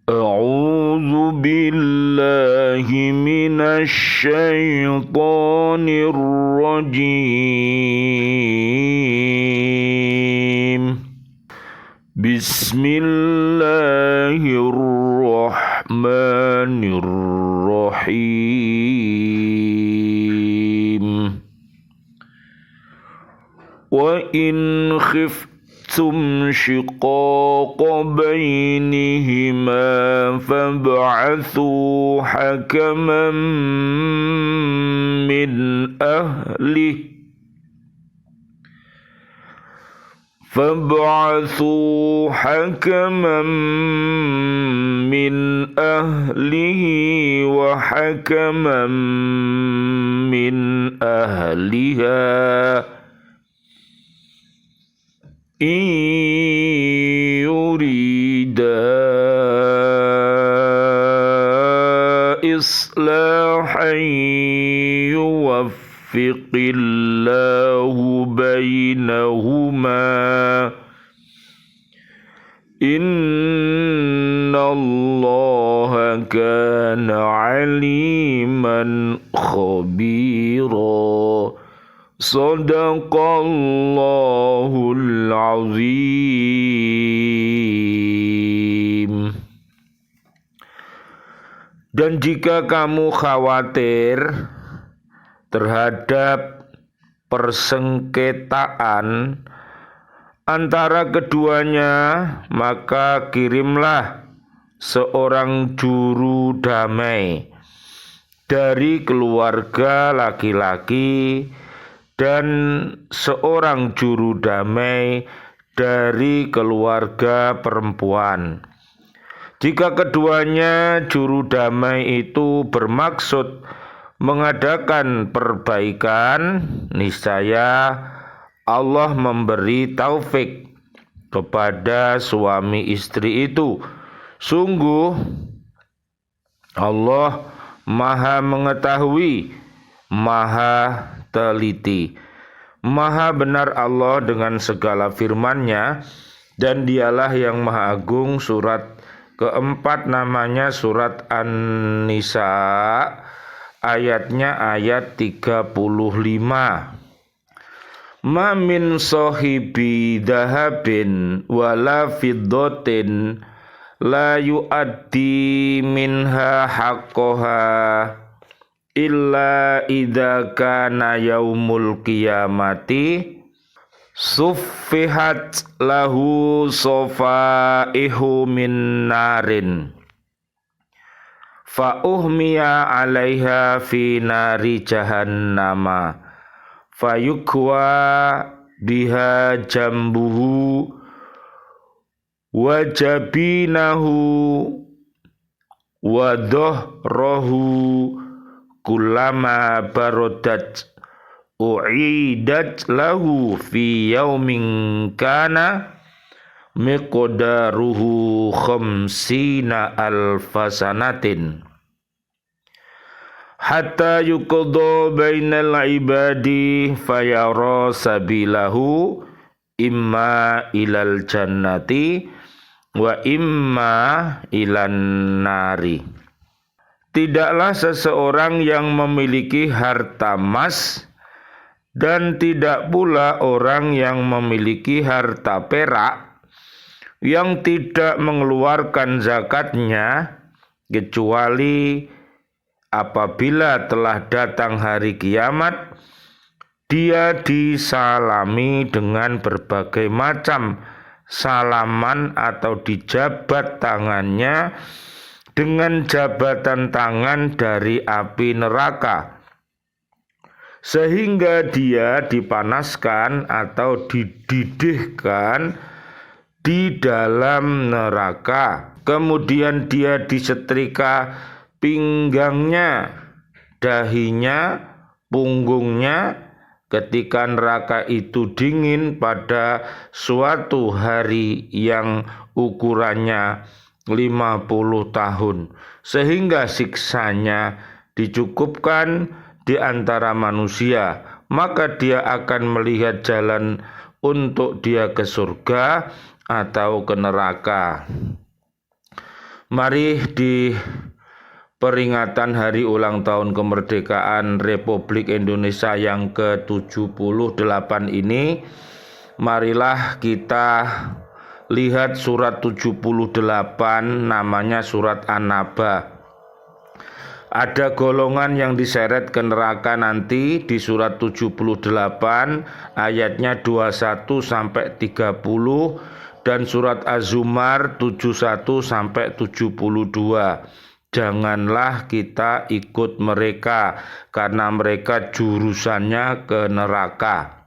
أعوذ بالله من الشيطان الرجيم بسم الله الرحمن الرحيم وإن خفتم شقاق بينهما فابعثوا حكما من أهله وحكما من أهلها إن يريدا إصلاحا يوفق الله بينهما إن الله كان عليما خبيرا Sadaqallahul azim. Dan jika kamu khawatir terhadap persengketaan antara keduanya, maka kirimlah seorang juru damai dari keluarga laki-laki dan seorang juru damai dari keluarga perempuan. Jika keduanya juru damai itu bermaksud mengadakan perbaikan, niscaya Allah memberi taufik kepada suami istri itu. Sungguh Allah Maha mengetahui, Maha teliti. Maha benar Allah dengan segala firman-Nya, dan Dialah yang Maha Agung. Surat keempat namanya surat An-Nisa, ayatnya ayat 35. Ma min sahibi dhahabin wala fiddatin la yu'addi minha haqqaha illa idza kana yaumul qiyamati suffihat lahu safaihu min narin fa uhmiya 'alaiha fi nari jahannama fayukwa biha jambuhu wa jabinahu wa dhahrahu kullama barodat u'idat lahu fi yaumin kana miqdaruhu khamsina alfasanatin hatta yuqadha bainal ibadi fayara sabilahu imma ilal jannati wa imma ilan nari. Tidaklah seseorang yang memiliki harta emas dan tidak pula orang yang memiliki harta perak yang tidak mengeluarkan zakatnya kecuali apabila telah datang hari kiamat dia disalami dengan berbagai macam salaman atau dijabat tangannya dengan jabatan tangan dari api neraka, sehingga dia dipanaskan atau dididihkan di dalam neraka. Kemudian dia disetrika pinggangnya, dahinya, punggungnya ketika neraka itu dingin pada suatu hari yang ukurannya 50 tahun, sehingga siksanya dicukupkan di antara manusia, maka dia akan melihat jalan untuk dia ke surga atau ke neraka. Mari di peringatan hari ulang tahun kemerdekaan Republik Indonesia yang ke-78 ini, marilah kita lihat surat 78, namanya surat An-Naba. Ada golongan yang diseret ke neraka nanti di surat 78 ayatnya 21 sampai 30 dan surat Az-Zumar 71 sampai 72. Janganlah kita ikut mereka karena mereka jurusannya ke neraka.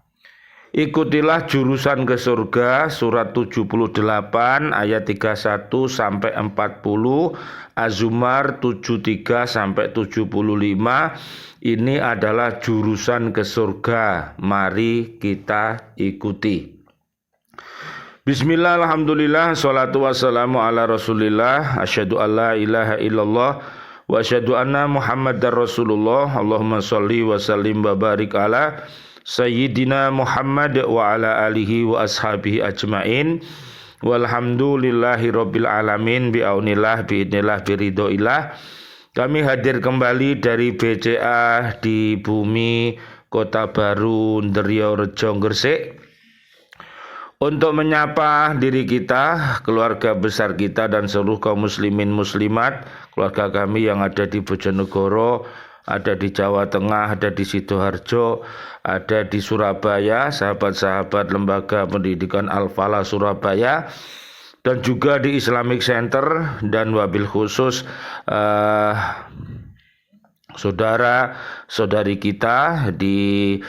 Ikutilah jurusan ke surga, surat 78 ayat 31 sampai 40, Az-Zumar 73 sampai 75. Ini adalah jurusan ke surga. Mari kita ikuti. Bismillah, alhamdulillah, salatu wassalamu ala rasulillah, asyhadu an la ilaha illallah wa asyhadu anna muhammadar rasulullah. Allahumma sholli wa sallim wa barik ala Sayyidina Muhammad wa ala alihi wa ashabihi ajmain. Walhamdulillahi rabbil alamin, bi'aunillah, bi'idnillah, biridhoillah. Kami hadir kembali dari BCA di bumi Kota Baru, Ndrio Rejo, Gresik, untuk menyapa diri kita, keluarga besar kita dan seluruh kaum muslimin muslimat, keluarga kami yang ada di Bojonegoro, ada di Jawa Tengah, ada di Sidoarjo, ada di Surabaya, sahabat-sahabat Lembaga Pendidikan Al-Falah Surabaya, dan juga di Islamic Center, dan wabil khusus saudara-saudari kita di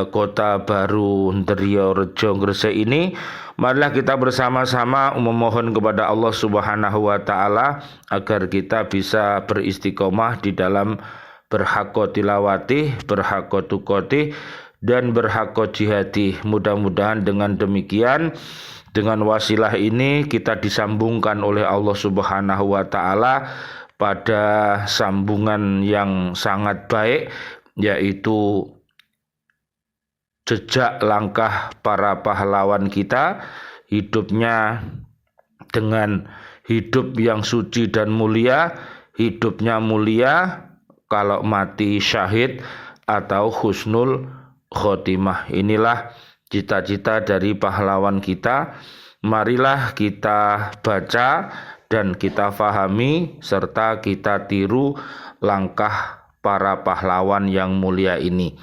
Kota Baru, Ndrio Rejo, Gresik ini. Marilah kita bersama-sama memohon kepada Allah Subhanahu wa Ta'ala agar kita bisa beristiqomah di dalam berhaqqa tilawati, berhaqqa tuqati, dan berhaqqa jihadi. Mudah-mudahan dengan demikian, dengan wasilah ini kita disambungkan oleh Allah Subhanahu wa Ta'ala pada sambungan yang sangat baik, yaitu jejak langkah para pahlawan kita, hidupnya dengan hidup yang suci dan mulia, hidupnya mulia, kalau mati syahid atau husnul khotimah. Inilah cita-cita dari pahlawan kita. Marilah kita baca dan kita fahami serta kita tiru langkah para pahlawan yang mulia ini.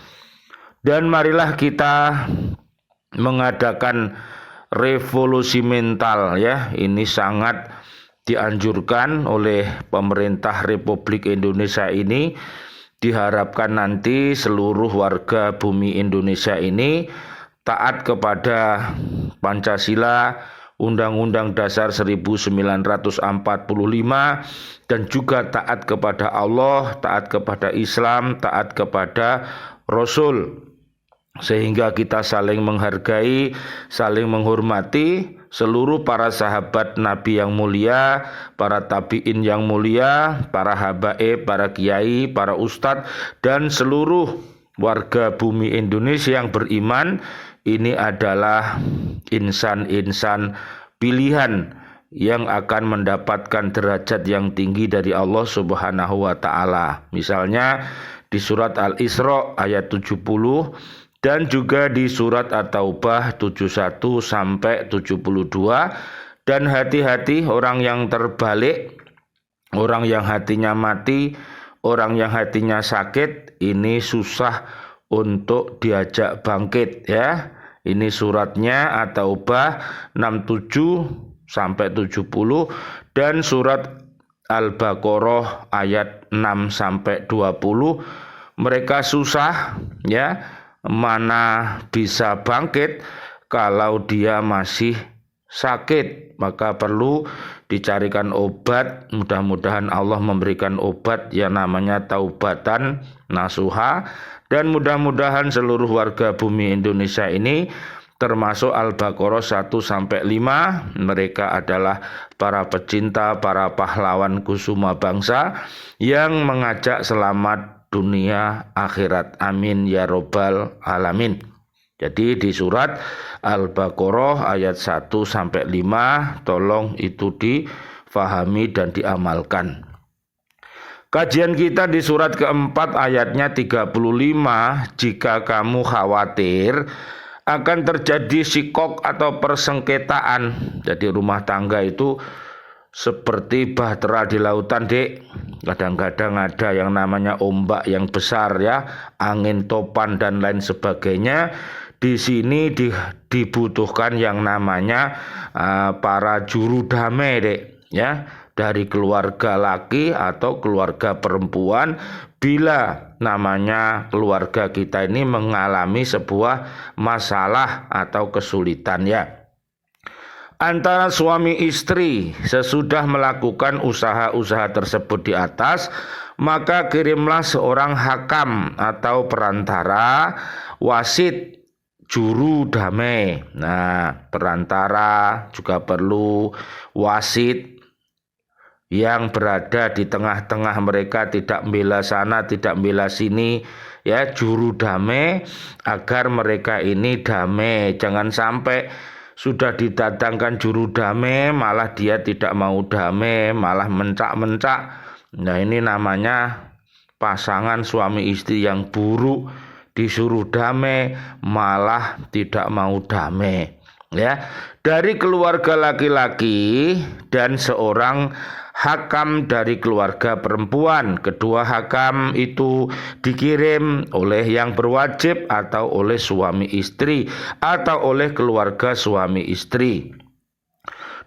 Dan marilah kita mengadakan revolusi mental, ya. Ini sangat dianjurkan oleh pemerintah Republik Indonesia ini. Diharapkan nanti seluruh warga bumi Indonesia ini taat kepada Pancasila, Undang-Undang Dasar 1945, dan juga taat kepada Allah, taat kepada Islam, taat kepada Rasul, sehingga kita saling menghargai, saling menghormati seluruh para sahabat Nabi yang mulia, para tabi'in yang mulia, para habaib, para kiai, para ustadz, dan seluruh warga bumi Indonesia yang beriman. Ini adalah insan-insan pilihan yang akan mendapatkan derajat yang tinggi dari Allah Subhanahu wa Ta'ala. Misalnya di surat Al-Isra ayat 70 dan juga di surat At-Taubah 71 sampai 72. Dan hati-hati orang yang terbalik, orang yang hatinya mati, orang yang hatinya sakit, ini susah untuk diajak bangkit, ya. Ini suratnya At-Taubah 67 sampai 70 dan surat Al-Baqarah ayat 6 sampai 20. Mereka susah, ya. Mana bisa bangkit kalau dia masih sakit, maka perlu dicarikan obat. Mudah-mudahan Allah memberikan obat yang namanya taubatan nasuha, dan mudah-mudahan seluruh warga bumi Indonesia ini termasuk Al-Baqarah 1 sampai 5, mereka adalah para pecinta, para pahlawan kusuma bangsa yang mengajak selamat dunia akhirat. Amin ya robbal alamin. Jadi di surat Al-Baqarah ayat 1 sampai 5 tolong itu difahami dan diamalkan. Kajian kita di surat keempat ayatnya 35, jika kamu khawatir akan terjadi sikok atau persengketaan. Jadi rumah tangga itu seperti bahtera di lautan, Dek. Kadang-kadang ada yang namanya ombak yang besar ya, angin topan dan lain sebagainya. Di sini dibutuhkan yang namanya para juru damai, Dek, ya. Dari keluarga laki atau keluarga perempuan, bila namanya keluarga kita ini mengalami sebuah masalah atau kesulitan ya. Antara suami istri sesudah melakukan usaha-usaha tersebut di atas, maka kirimlah seorang hakam atau perantara, wasit, juru damai. Nah, perantara juga perlu, wasit yang berada di tengah-tengah mereka, tidak membela sana, tidak membela sini, ya, juru damai agar mereka ini damai. Jangan sampai sudah didatangkan juru damai malah dia tidak mau damai, malah mencak-mencak. Nah, ini namanya pasangan suami istri yang buruk, disuruh damai malah tidak mau damai. Ya, dari keluarga laki-laki dan seorang hakam dari keluarga perempuan. Kedua hakam itu dikirim oleh yang berwajib atau oleh suami istri atau oleh keluarga suami istri.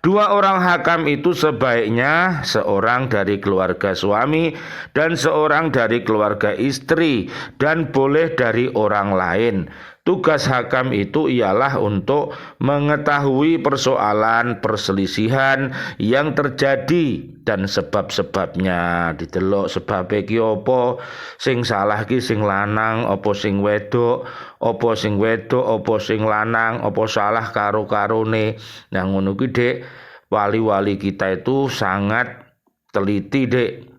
Dua orang hakam itu sebaiknya seorang dari keluarga suami dan seorang dari keluarga istri, dan boleh dari orang lain. Tugas hakam itu ialah untuk mengetahui persoalan perselisihan yang terjadi dan sebab-sebabnya. Didelok sebabe ki apa, sing salah ki sing lanang apa sing wedok, apa sing wedok apa sing lanang, apa salah karo-karone. Nah ngono ki, Dek, wali-wali kita itu sangat teliti, Dek.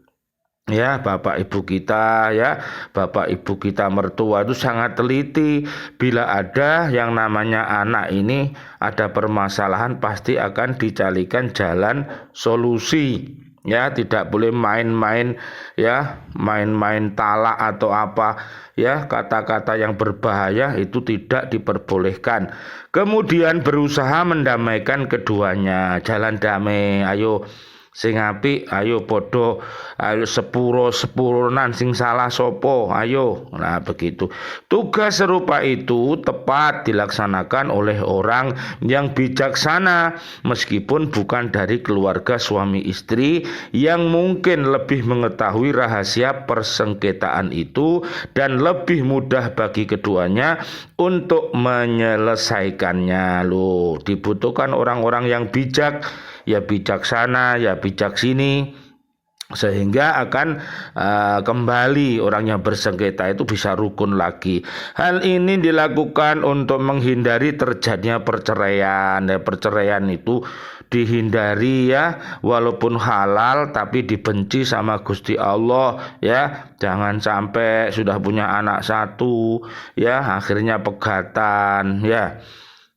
Ya, bapak ibu kita, ya, bapak ibu kita mertua itu sangat teliti. Bila ada yang namanya anak ini ada permasalahan, pasti akan dicarikan jalan solusi. Ya, tidak boleh main-main, ya, main-main talak atau apa, ya, kata-kata yang berbahaya itu tidak diperbolehkan. Kemudian berusaha mendamaikan keduanya, jalan damai, ayo. Sing apik ayo podo, ayo sepuronan, sing salah sopo ayo. Nah begitu. Tugas serupa itu tepat dilaksanakan oleh orang yang bijaksana, meskipun bukan dari keluarga suami istri, yang mungkin lebih mengetahui rahasia persengketaan itu dan lebih mudah bagi keduanya untuk menyelesaikannya. Loh, dibutuhkan orang-orang yang bijak, ya bijaksana, ya bijak sini, sehingga akan kembali orang yang bersengketa itu bisa rukun lagi. Hal ini dilakukan untuk menghindari terjadinya perceraian. Ya, perceraian itu dihindari ya, walaupun halal tapi dibenci sama Gusti Allah ya. Jangan sampai sudah punya anak satu ya, akhirnya pegatan ya,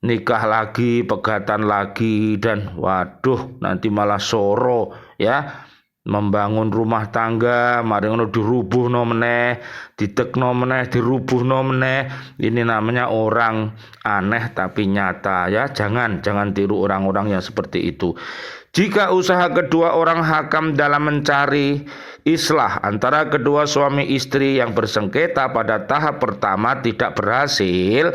nikah lagi, pegatan lagi, dan waduh nanti malah soro ya, membangun rumah tangga mari ngono dirubuhno meneh, ditekno meneh, dirubuhno meneh. Ini namanya orang aneh tapi nyata ya. Jangan tiru orang-orang yang seperti itu. Jika usaha kedua orang hakam dalam mencari islah antara kedua suami istri yang bersengketa pada tahap pertama tidak berhasil,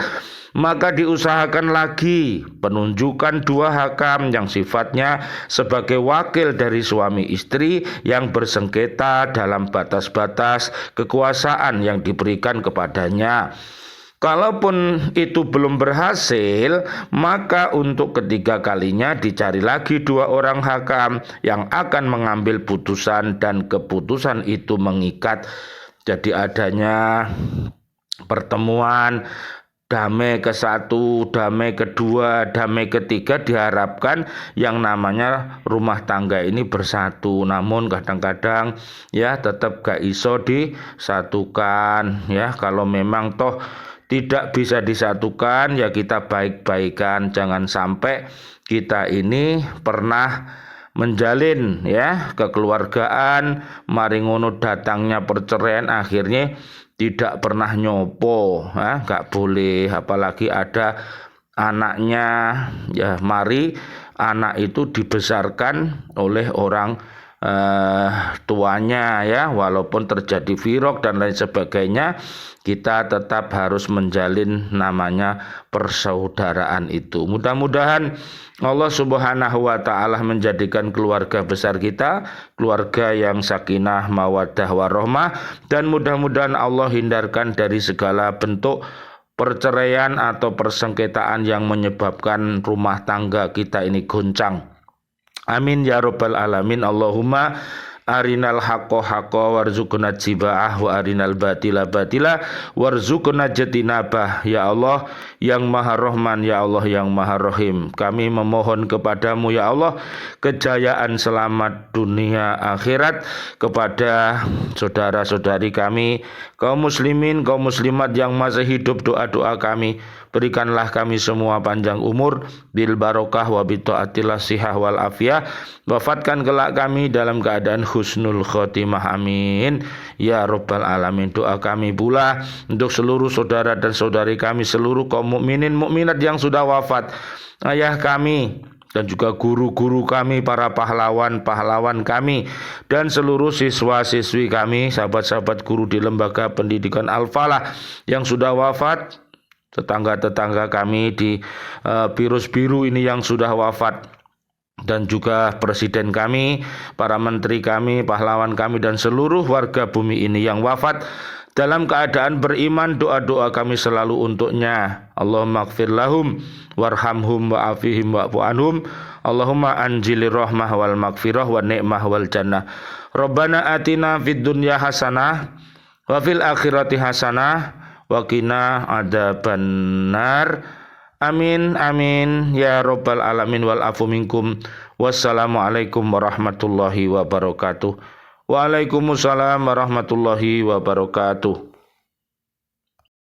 maka diusahakan lagi penunjukan dua hakam yang sifatnya sebagai wakil dari suami istri yang bersengketa dalam batas-batas kekuasaan yang diberikan kepadanya. Kalaupun itu belum berhasil, maka untuk ketiga kalinya dicari lagi dua orang hakam yang akan mengambil putusan, dan keputusan itu mengikat. Jadi adanya pertemuan damai ke satu, damai kedua, damai ketiga, diharapkan yang namanya rumah tangga ini bersatu. Namun kadang-kadang ya tetap gak iso disatukan ya. Kalau memang toh tidak bisa disatukan ya kita baik-baikan. Jangan sampai kita ini pernah menjalin ya kekeluargaan, mari ngono datangnya perceraian, akhirnya tidak pernah nyopo, nggak boleh, apalagi ada anaknya, ya mari anak itu dibesarkan oleh orang tuanya ya, walaupun terjadi firaq dan lain sebagainya, kita tetap harus menjalin namanya persaudaraan itu. Mudah-mudahan Allah Subhanahu wa taala menjadikan keluarga besar kita keluarga yang sakinah, mawaddah, warahmah, dan mudah-mudahan Allah hindarkan dari segala bentuk perceraian atau persengketaan yang menyebabkan rumah tangga kita ini goncang. Amin ya rabbal alamin. Allahumma arinal haqqo haqqo warzuqna tiba'ah wa arinal batila batila warzuqna jatinabah. Ya Allah yang Maha Rahman, ya Allah yang Maha Rahim, kami memohon kepadamu ya Allah kejayaan selamat dunia akhirat kepada saudara-saudari kami kaum muslimin, kaum muslimat yang masih hidup. Doa-doa kami, berikanlah kami semua panjang umur bil barokah wa bi taatillah sihah wal afiyah. Wafatkan kelak kami dalam keadaan husnul khotimah, amin ya rabbal alamin. Doa kami pula untuk seluruh saudara dan saudari kami, seluruh kaum mukminin mukminat yang sudah wafat, ayah kami dan juga guru-guru kami, para pahlawan-pahlawan kami, dan seluruh siswa-siswi kami, sahabat-sahabat guru di lembaga pendidikan Al-Falah yang sudah wafat, tetangga-tetangga kami di Virus Biru ini yang sudah wafat, dan juga presiden kami, para menteri kami, pahlawan kami, dan seluruh warga bumi ini yang wafat dalam keadaan beriman. Doa-doa kami selalu untuknya. Allahumma ighfir lahum warhamhum wa'afihim wa'fu anhum. Allahumma anjilir rahmah wal maghfirah wa ni'mah wal jannah. Rabbana atina fid dunya hasanah wa fil akhirati hasanah wa qina adzabannar. Amin amin ya rabbal alamin wal afu minkum. Wassalamualaikum warahmatullahi wabarakatuh. Waalaikumsalam warahmatullahi wabarakatuh.